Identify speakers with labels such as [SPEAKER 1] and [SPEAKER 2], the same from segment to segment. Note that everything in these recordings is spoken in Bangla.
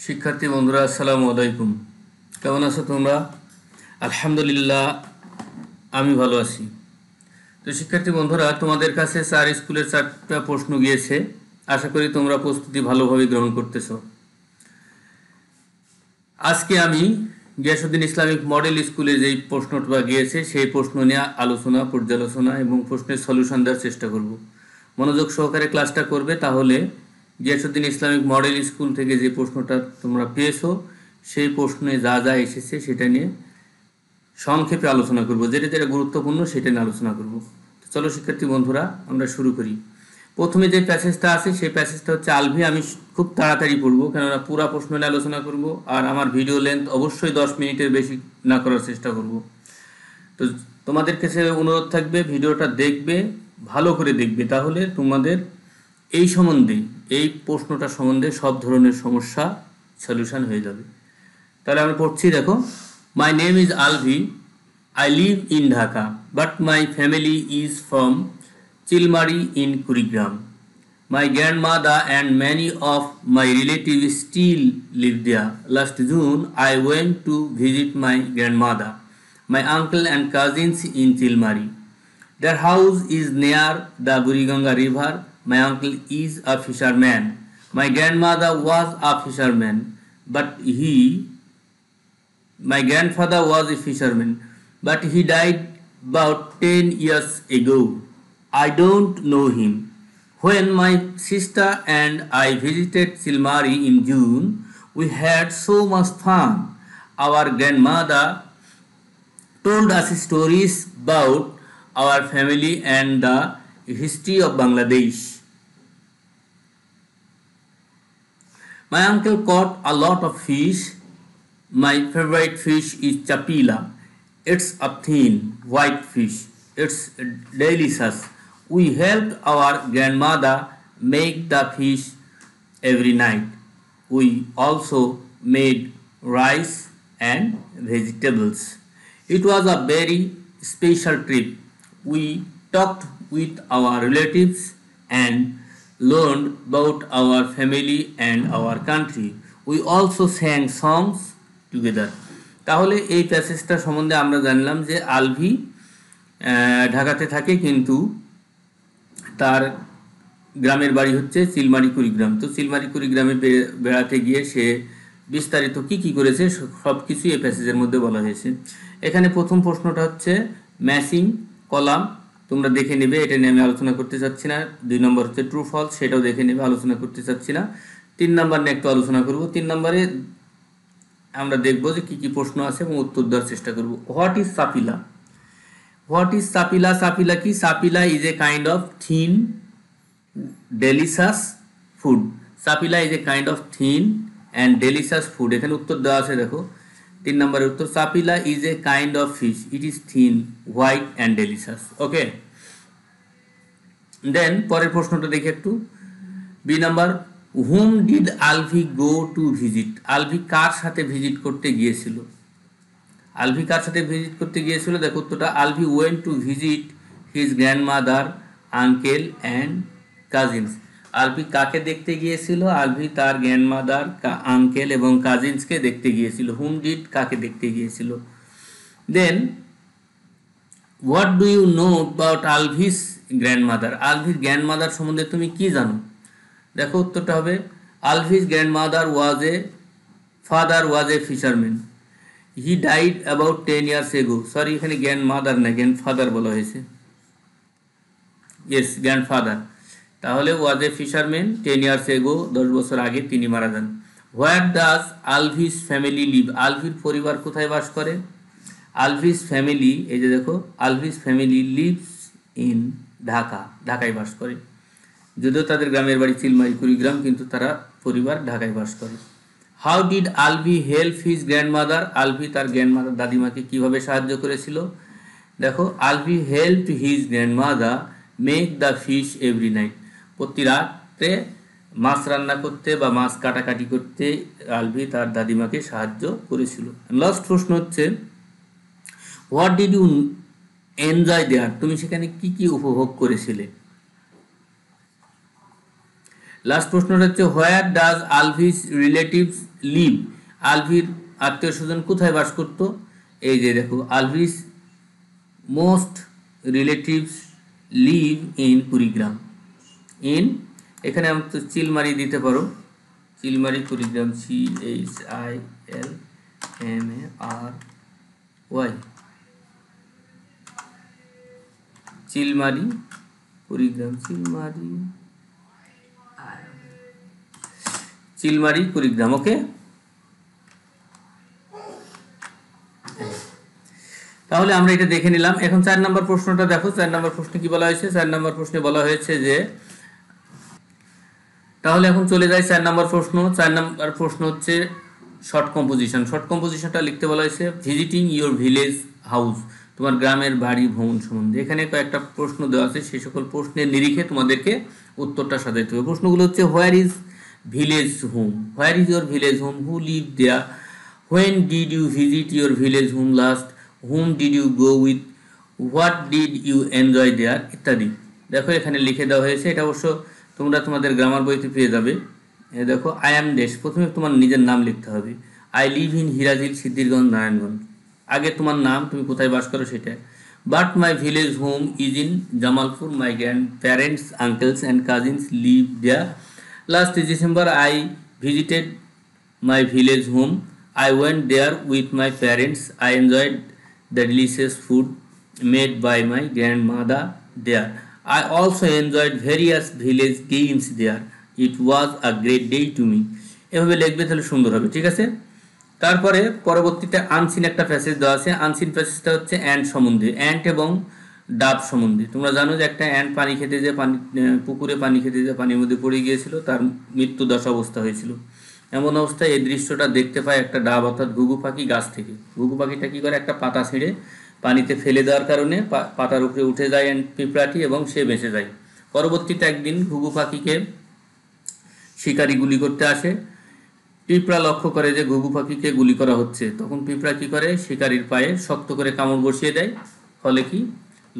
[SPEAKER 1] শিক্ষার্থী বন্ধুরা আসসালামু আলাইকুম। কেমন আছো তোমরা? আলহামদুলিল্লাহ, আমি ভালো আছি। তো শিক্ষার্থী বন্ধুরা, তোমাদের কাছে স্কুলের 4টা প্রশ্ন গিয়েছে। আশা করি তোমরা প্রস্তুতি ভালোভাবে গ্রহণ করতেছো। আজকে আমি গিয়াসউদ্দিন ইসলামিক মডেল স্কুলে যেই প্রশ্নটা গিয়েছে সেই প্রশ্ন নিয়ে আলোচনা, পর্যালোচনা এবং প্রশ্নের সলিউশন দেওয়ার চেষ্টা করব। মনোযোগ সহকারে ক্লাসটা করবে, তাহলে গিয়াসউদ্দিন ইসলামিক মডেল স্কুল থেকে যে প্রশ্নটা তোমরা পেয়েছো সেই প্রশ্নে যা যা এসেছে সেটা নিয়ে সংক্ষেপে আলোচনা করব, যেটা যেটা গুরুত্বপূর্ণ সেটা নিয়ে আলোচনা করব। চলো শিক্ষার্থী বন্ধুরা, আমরা শুরু করি। প্রথমে যে প্যাসেজটা আছে সেই প্যাসেজটা হচ্ছে আলভি। আমি খুব তাড়াতাড়ি পড়বো, কেননা পুরা প্রশ্ন নিয়ে আলোচনা করব, আর আমার ভিডিও লেন্থ অবশ্যই 10 মিনিটের বেশি না করার চেষ্টা করব। তো তোমাদের কাছে অনুরোধ থাকবে, ভিডিওটা দেখবে, ভালো করে দেখবে, তাহলে তোমাদের এই সম্বন্ধে, এই প্রশ্নটা সম্বন্ধে সব ধরনের সমস্যা সলিউশন হয়ে যাবে। তাহলে আমরা পড়ছি, দেখো। My name is Alvi, I live in Dhaka, but my family is from Chilmari in Kurigram. My grandmother and many of my relatives still live there. Last June, I went to visit my grandmother, my uncle and cousins in Chilmari. Their house is near the Buriganga river. My uncle is a fisherman. My grandmother was a fisherman, but my grandfather was a fisherman, but he died about 10 years ago. I don't know him. When my sister and I visited Silmari in June, we had so much fun. Our grandmother told us stories about our family and the history of Bangladesh. My uncle caught a lot of fish. My favorite fish is chapila. It's a thin, white fish. It's delicious. We helped our grandmother make the fish every night. We also made rice and vegetables. It was a very special trip. We talked with our relatives and learned about our family and our country. We also sang songs together. তাহলে এই প্যাসেজটা সম্বন্ধে আমরা জানলাম যে আলভি ঢাকাতে থাকে, কিন্তু তার গ্রামের বাড়ি হচ্ছে চিলমারি কুড়িগ্রাম। তো চিলমারি কুড়িগ্রামে বেড়াতে গিয়ে সে বিস্তারিত কি করেছে সব কিছুই এই প্যাসেজের মধ্যে বলা হয়েছে। এখানে প্রথম প্রশ্নটা হচ্ছে ম্যাচিং কলাম, তোমরা দেখে নেবে, এটা নিয়ে আমি আলোচনা করতে চাচ্ছি না। 2 নম্বর হচ্ছে ট্রু ফলস, সেটাও দেখে নেবে, আলোচনা করতে চাচ্ছি না। 3 নম্বর নিয়ে একটু আলোচনা করব। 3 নম্বরে আমরা দেখব যে কি প্রশ্ন আছে এবং উত্তর দেওয়ার চেষ্টা করব। হোয়াট ইজ সাপিলা? What is sapila? Sapila ki? Sapila is a kind of thin, delicious food. Sapila is a kind of thin and delicious food. এখানে উত্তর দেওয়া আছে, দেখো 3 নম্বরের উত্তর। Sapila is a kind of fish. It is thin, white and delicious. Okay. Then পরের প্রশ্নটা দেখি একটু। B number, whom did Alvi go to visit? Alvi কার সাথে ভিজিট করতে গিয়েছিল? আলভি কার সাথে ভিজিট করতে গিয়েছিল? দেখো উত্তরটা, Alvi went to visit his grandmother, uncle and cousins. Alvi কাকে দেখতে গিয়েছিল? আলভি তার গ্র্যান্ডমাদার, আঙ্কেল এবং কাজিনসকে দেখতে গিয়েছিল। হুম ডিড কাকে দেখতে গিয়েছিল। Then what do you know about Alvi's grandmother? আলভির গ্র্যান্ডমাদার সম্বন্ধে তুমি কি জানো? দেখো উত্তরটা হবে, Alvi's grandmother father was a fisherman. He died about 10 years ago. Sorry, এখানে গ্র্যান্ডমাদার না, গ্র্যান্ডফাদার বলা হয়েছে। Yes, grandfather. তাহলে was a fisherman 10 years ago, 10 বছর আগে তিনি মারা যান। Where does Alvi's family live? আলভির পরিবার কোথায় বাস করে? আলভিস ফ্যামিলি, এই যে দেখো, আলভিস ফ্যামিলি লিভস ইন ঢাকা, ঢাকায় বাস করে। যদিও তাদের গ্রামের বাড়ি চিলমারি কুড়িগ্রাম, কিন্তু তারা পরিবার ঢাকায় বাস করে। How did Alvi help his grandmother? Alvi তার গ্র্যান্ডমাদার দাদিমাকে কিভাবে সাহায্য করেছিল? দেখো, Alvi help his grandmother make the fish every night. প্রতি রাত্রে মাছ রান্না করতে বা মাছ কাটাকাটি করতে আলভি তার দাদিমাকে সাহায্য করেছিল। লাস্ট প্রশ্ন হচ্ছে, what did you enjoy there? তুমি সেখানে কি উপভোগ করেছিলে? লাস্ট প্রশ্নটা হচ্ছে where does Alvi's relatives live? আলভির আত্মীয় স্বজন কোথায় বাস করতো? এই যে দেখো, Alvi's most relatives live in Kurigram. In, এখানে আমি তো চিলমারি দিতে পারো, চিলমারি কুড়িগ্রাম, CHILMARY, চিলমারি কুড়িগ্রাম, চিলমারি কুড়িগ্রাম। ওকে, তাহলে আমরা এটা দেখে নিলাম। এখন 4 নম্বর প্রশ্নটা দেখো। 4 নম্বর প্রশ্নে কি বলা হয়েছে? 4 নম্বর প্রশ্নে বলা হয়েছে যে, তাহলে এখন চলে যাই 4 নম্বর প্রশ্ন। 4 নম্বর প্রশ্ন হচ্ছে শর্ট কম্পোজিশন। শর্ট কম্পোজিশনটা লিখতে বলা হয়েছে ভিজিটিং ইউর ভিলেজ হাউস, তোমার গ্রামের বাড়ি ভ্রমণ সম্বন্ধে। এখানে কয়েকটা প্রশ্ন দেওয়া আছে, সেই সকল প্রশ্নের নিরিখে তোমাদেরকে উত্তরটা সাজাইতে হবে। প্রশ্নগুলো হচ্ছে where is village home, where is your village home, who live there, when did you visit your village home last, whom did you go with, what did you enjoy there, ইত্যাদি। দেখো এখানে লিখে দেওয়া হয়েছে, এটা অবশ্য তোমরা তোমাদের গ্রামার বইতে পেয়ে যাবে। দেখো, আই অ্যাম দেশ, প্রথমে তোমার নিজের নাম লিখতে হবে। I live in Hirajil, Siddhirganj, Narayanganj. আগে তোমার নাম, তুমি কোথায় বাস করো সেটা। But my village home is in Jamalpur, my grand parents, uncles and cousins live there. Last December I visited my village home. I went there with my parents. I enjoyed the delicious food made by my grandmother there. I also enjoyed various village games there. It was a great day to me. এভাবে লিখবে, তাহলে সুন্দর হবে। ঠিক আছে, তারপরে পরবর্তীতে আনসিন একটা প্যাসেজ দেওয়া আছে। আনসিন প্যাসেজটা হচ্ছে অ্যান্ট সম্বন্ধে, অ্যান্ট এবং ডাব সম্বন্ধে। তোমরা জানো যে একটা অ্যান্ট পানি খেতে যে পুকুরে পানি খেতে যে পানির মধ্যে পড়ে গিয়েছিল, তার মৃত্যু দশা অবস্থা হয়েছিল। এমন অবস্থায় এই দৃশ্যটা দেখতে পায় একটা ডাব অর্থাৎ ঘুঘু পাখি গাছ থেকে। ঘুঘু পাখিটা কী করে, একটা পাতা ছিঁড়ে পানিতে ফেলে দেওয়ার কারণে পাতার উপরে উঠে যায় পিঁপড়াটি এবং সে বেঁচে যায়। পরবর্তীতে একদিন ঘুঘু পাখিকে শিকারি গুলি করতে আসে। পিঁপড়া লক্ষ্য করে যে ঘুঘু পাখিকে গুলি করা হচ্ছে, তখন পিঁপড়া কী করে, শিকারির পায়ে শক্ত করে কামড় বসিয়ে দেয়। ফলে কি,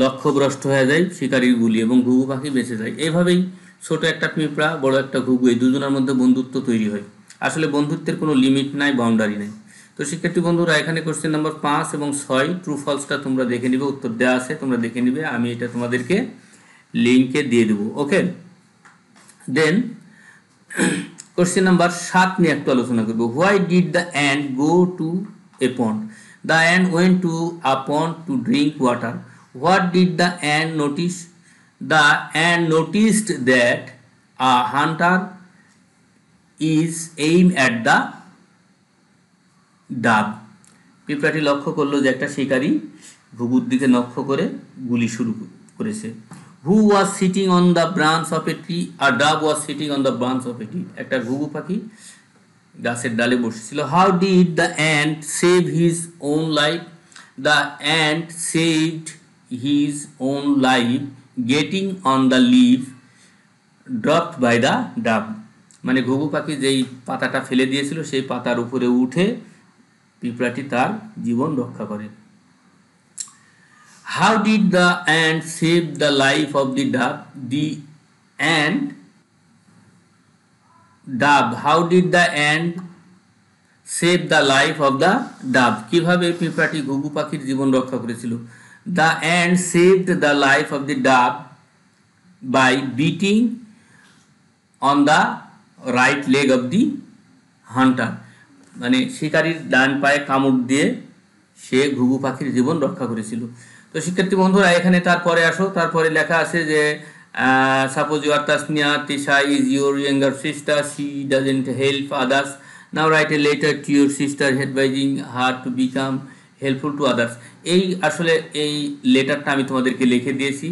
[SPEAKER 1] লক্ষ্যভ্রষ্ট হয়ে যায় শিকারির গুলি এবং ঘুঘু পাখি বেঁচে যায়। এইভাবেই ছোট একটা পিঁপড়া, বড় একটা ঘুঘু, এই দুজনের মধ্যে বন্ধুত্ব তৈরি হয়। আসলে বন্ধুত্বের কোনো লিমিট নাই, বাউন্ডারি নাই। তো শিক্ষার্থী বন্ধুরা, এখানে কোশ্চেন নাম্বার 5 এবং 6 ট্রু ফলসটা তোমরা দেখে নিবে, উত্তর দেওয়া আছে, তোমরা দেখে নিবে। আমি এটা তোমাদেরকে লিঙ্কে দিয়ে দেবো। ওকে, দেন কোশ্চেন নাম্বার 7 নিয়ে একটু আলোচনা করবো। Why did the ant go to a pond? The ant went to a pond to drink water. What did the ant notice? The ant noticed that a hunter is aim at the dove. পিঁপড়াটি লক্ষ্য করলো যে একটা শিকারী ঘুঘুর দিকে লক্ষ্য করে গুলি শুরু করেছে। Who was sitting on the branch of a tree? আর dove was sitting on the branch of a tree. একটা ঘুঘু পাখি গাছের ডালে বসেছিল। How did the ant save his own life? The ant saved his own life getting on the leaf dropped by the dove. মানে ঘুঘু পাখি যেই পাতাটা ফেলে দিয়েছিল, সেই পাতার উপরে উঠে পিঁপড়াটি তার জীবন রক্ষা করে। How did the ant save the life of the dove? The ant dove, how did the ant save the life of the dove? কিভাবে পিঁপড়াটি ঘুঘু পাখির জীবন রক্ষা করেছিল? The ant saved the life of the dove by biting on the right leg of the hunter. মানে শিকারীর ডান পায়ে কামড় দিয়ে সে ঘুঘু পাখির জীবন রক্ষা করেছিল। তো শিক্ষার্থী বন্ধুরা, এখানে তারপরে আসো। তারপরে লেখা আছে যে suppose you are Tasnia, Tisha is your younger sister, she doesn't help others, now write a letter to your sister advising her to become helpful to others. এই আসলে এই লেটারটা আমি তোমাদেরকে লিখে দিয়েছি,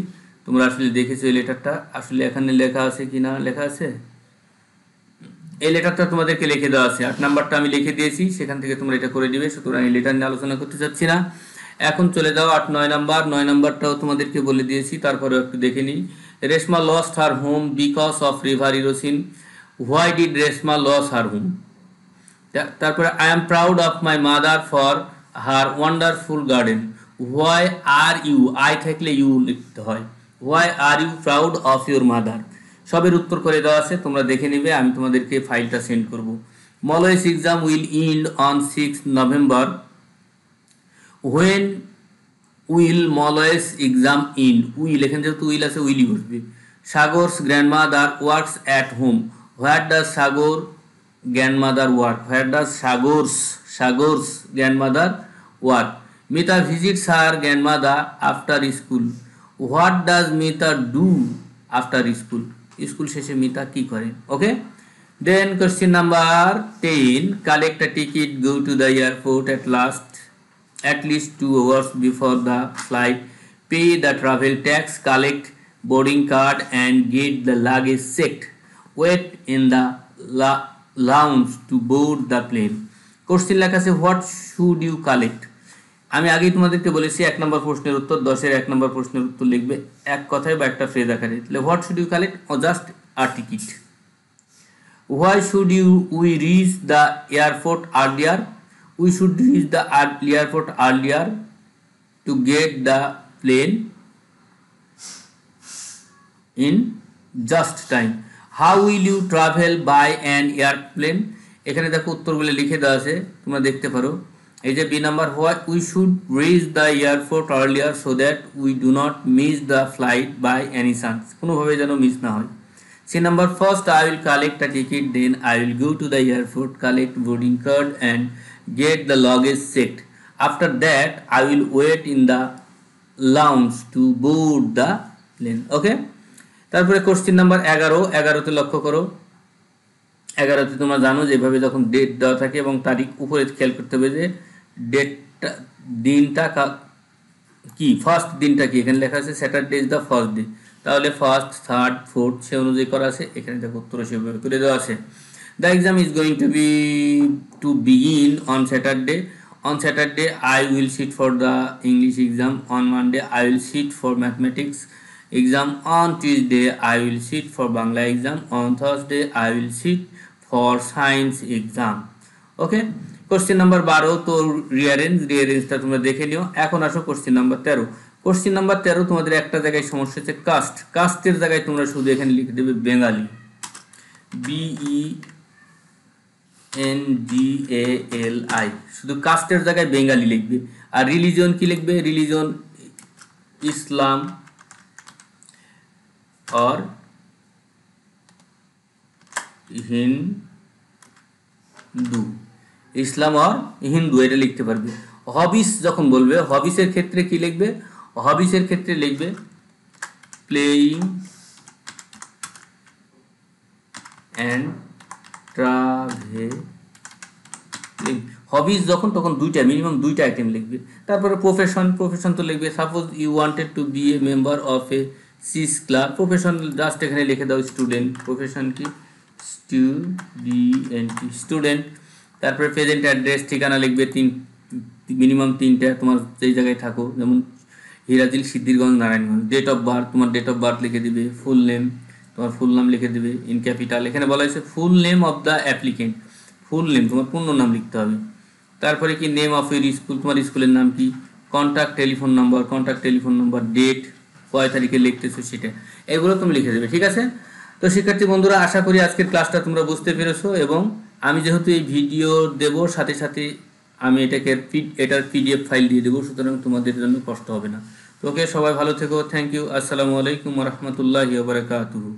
[SPEAKER 1] তোমরা আসলে দেখেছো এই লেটারটা। আসলে এখানে লেখা আছে কি না লেখা আছে, এই লেটারটা তোমাদেরকে লিখে দেওয়া আছে। 8 নাম্বারটা আমি লিখে দিয়েছি, সেখান থেকে তোমরা এটা করে দিবে। সুতরাং এই লেটার নিয়ে আলোচনা করতে চাচ্ছি না। এখন চলে যাও 8, 9 নাম্বার। 9 নাম্বারটাও তোমাদেরকে বলে দিয়েছি, তারপরেও একটু দেখে নিই। Reshma lost her home because of river erosion. Why did Reshma loss her home? তারপরে I am proud of my mother for her wonderful garden. Why are you, I থাকলে ইউ লিখতে হয়। Why are you proud of your mother? সবের উত্তর করে দেওয়া আছে, তোমরা দেখে নিবে, আমি তোমাদেরকে ফাইলটা সেন্ড করব। Moloy's exam will end on 6 November. When will Moloy's exam end? Will, এখানে যেহেতু উইল আছে উইলই বসবে। Sagar's grandmother works at home. Where does Sagar grandmother work? Where does Sagar's grandmother work? Mita visits her grandmother after school. What does Mita do after school? School শেষে মিতা কি করে? Okay, then question number 10, collect a ticket, go to the airport at least 2 hours before the flight, pay the travel tax, collect boarding card and get the luggage checked, wait in the lounge to board the plane. Question লেখা আছে হোয়াট শুড ইউ কালেক্ট। আমি আগেই তোমাদেরকে বলেছি 1 নম্বর প্রশ্নের উত্তর, 10-এর 1 নম্বর প্রশ্নের উত্তর লিখবে এক কথায় বা একটা ফ্রেজ আকারে। তাহলে what should you collect, just a ticket. Why should we reach the airport earlier? We should reach the airport earlier to get the plane in just time. How will you travel by an airplane? এখানে দেখো উত্তরগুলো লিখে দেওয়া আছে, তোমরা দেখতে পারো। এই যে b number, what we should reach the airport earlier so that we do not miss the flight by any chance, কোনোভাবে যেন মিস না হয়। C number, first I will collect a ticket, then I will go to the airport, collect boarding card and get the luggage checked. After that, I will wait in the lounge to board the plane. Okay? তারপরে কোশ্চেন নাম্বার 11তে লক্ষ্য করো। 11তে তোমরা জানো যেভাবে যখন ডেট দেওয়া থাকে এবং তারিখ উপরে খেয়াল করতে হবে যে ডেটটা, দিনটা কি, ফার্স্ট দিনটা কি, এখানে লেখা আছে Saturday is the first day, তাহলে ফার্স্ট, থার্ড, ফোর্থ সে অনুযায়ী করা আছে। এখানে দেখো উত্তর সেভাবে করে দেওয়া আছে। The exam is going to begin on Saturday. On Saturday, I will sit for the English exam. On Monday, I will sit for mathematics exam. On Tuesday, I will sit for Bangla exam. On Thursday, I will sit for science exam. Okay? Question number 12 তো রিয়ারেঞ্জটা তোমরা দেখে নিও। এখন আসো কোশ্চেন নাম্বার 13। কোশ্চেন নাম্বার 13 তোমাদের একটা জায়গায় সমস্যা হচ্ছে কাস্টের জায়গায় তোমরা শুধু এখানে লিখে দেবে বেঙ্গালি, BENGALI, শুধু কাস্টের জায়গায় বেঙ্গালি লিখবে। আর রিলিজন কি লিখবে? রিলিজন ইসলাম আর হিন্দু, ইসলাম আর হিন্দু এটা লিখতে পারবে। হবিস যখন বলবে, হবিসের ক্ষেত্রে কি লিখবে? হবিসের ক্ষেত্রে লিখবে প্লেইং অ্যান্ড ট্রাভেলিং। হবিজ যখন, তখন মিনিমাম দুইটা আইটেম লিখবে। তারপরে প্রফেশন তো লিখবে, suppose you wanted to be a member of a সিস ক্লাব, প্রফেশন জাস্ট এখানে লিখে দাও স্টুডেন্ট, প্রফেশন কি স্টুডেন্ট। তারপরে প্রেজেন্ট অ্যাড্রেস, ঠিকানা লিখবে মিনিমাম 3টা তোমার যেই জায়গায় থাকো, যেমন Hirajil, Siddhirganj, Narayanganj. Date of birth, তোমার ডেট অফ বার্থ লিখে দিবে। ফুল নেম, তোমার ফুল নাম লিখে দেবে ইন ক্যাপিটাল। এখানে বলা হয়েছে full name of the applicant, full name তোমার পূর্ণ নাম লিখতে হবে। তারপরে কি নেম অফ ইউর স্কুল, তোমার স্কুলের নাম কি। কন্ট্যাক্ট টেলিফোন নাম্বার, ডেট, কয় তারিখে লিখতেছো সেটা, এগুলো তুমি লিখে দেবে। ঠিক আছে? তো শিক্ষার্থী বন্ধুরা, আশা করি আজকের ক্লাসটা তোমরা বুঝতে পেরেছো, এবং আমি যেহেতু এই ভিডিও দেবো সাথে সাথে আমি এটার PDF ফাইল দিয়ে দেবো, সুতরাং তোমাদের জন্য কষ্ট হবে না। তো ওকে, সবাই ভালো থেকো। Thank you. আসসালামু আলাইকুম ওয়া রাহমাতুল্লাহি ওয়া বারাকাতুহু।